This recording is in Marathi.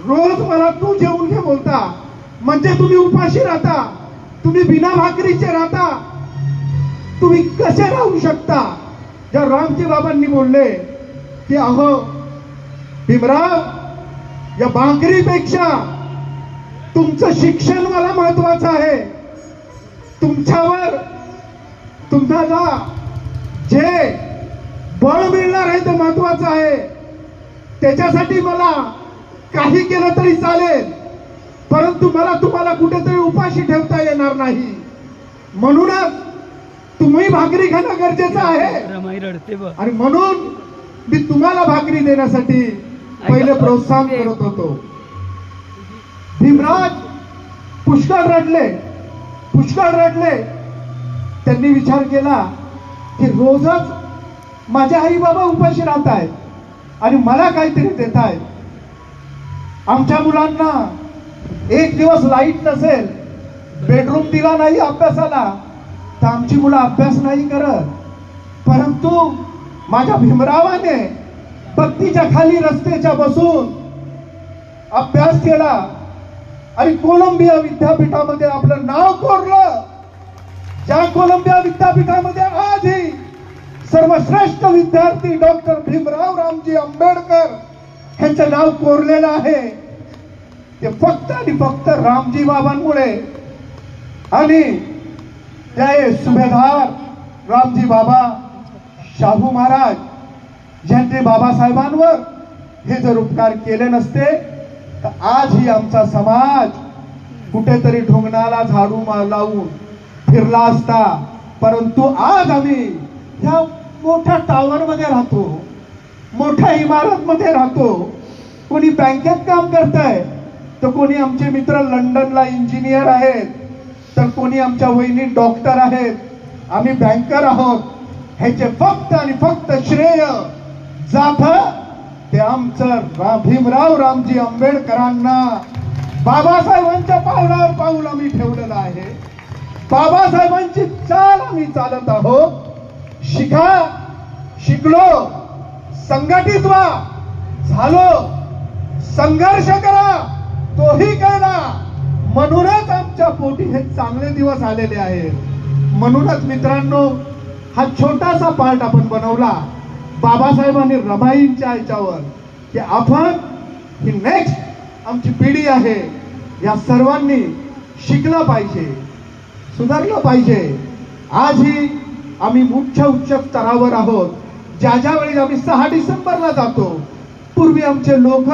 रोज मला तू जेवून घे बोलता, म्हणजे तुम्ही उपाशी राहता, तुम्ही बिना भाकरीचे राहता, तुम्ही कसे राहू शकता? ज्या रामजी बाबांनी बोलले की अहो भीमराव, या भाकरीपेक्षा तुमचं शिक्षण मला महत्वाचं आहे, तुमच्यावर तुम्हाला जे बळ मिळणार आहे ते महत्वाचं आहे, त्याच्यासाठी मला काही केलं तरी चालेल, परंतु मला तुम्हाला कुठेतरी उपाशी ठेवता येणार नाही, म्हणूनच तुम्ही भाकरी खाणं गरजेचं आहे आणि म्हणून मी तुम्हाला भाकरी देण्यासाठी पहिले प्रोत्साहन करत होतो. भीमराज पुष्कळ रडले. त्यांनी विचार केला की रोजच माझे आई बाबा उपाशी राहत आहेत आणि मला काहीतरी देत आहेत. आमच्या मुलांना एक दिवस लाईट नसेल, बेडरूम दिला नाही अभ्यासाला, तर आमची मुलं अभ्यास नाही करत, परंतु माझ्या भीमरावाने बत्तीच्या खाली रस्त्याच्या बसून अभ्यास केला आणि कोलंबिया विद्यापीठामध्ये आपलं नाव कोरलं. ज्या कोलंबिया विद्यापीठामध्ये आजही सर्वश्रेष्ठ विद्यार्थी डॉक्टर भीमराव रामजी आंबेडकर यांचं नाव कोरलेलं आहे, ते फक्त आणि फक्त रामजी बाबांमुळे. आणि ते सुभेदार रामजी बाबा शाहू महाराज यांनी बाबासाहेबांवर हे जर उपकार केले नसते तर आजही आमचा समाज कुठेतरी ढुंगणाला झाडू लावून फिरला असता. परंतु आज आम्ही ह्या मोठ्या टावर मध्ये राहतो, मोठ्या इमारत मध्ये राहतो, कोणी बँकेत काम करतंय, तर कोणी आमचे मित्र लंडनला इंजिनियर आहेत, तर कोणी आमच्या वहिनी डॉक्टर आहेत, आम्ही बँकर आहोत. ह्याचे फक्त आणि फक्त श्रेय जात ते आमचं भीमराव रामजी आंबेडकरांना, बाबासाहेबांच्या पावलावर पाऊल आम्ही ठेवलेलं आहे, बाबासाहेबांची चाल आम्ही चालत आहोत. शिकलो, संघटित व्हा, झालो, संघर्ष करा, तोही केला, म्हणूनच आमच्या पोटी हे चांगले दिवस आलेले आहेत. म्हणूनच मित्रांनो, हा छोटासा पार्ट आपण बनवला बाबासाहेबांनी रमाईंच्या याच्यावर, की आपण ही नेक्स्ट आमची पिढी आहे, या सर्वांनी शिकलं पाहिजे, सुधारलं पाहिजे. आजही आम्ही उच्च स्तरावर आहोत. ज्या वेळी आम्ही 6 डिसेंबरला जातो, पूर्वी आमचे लोक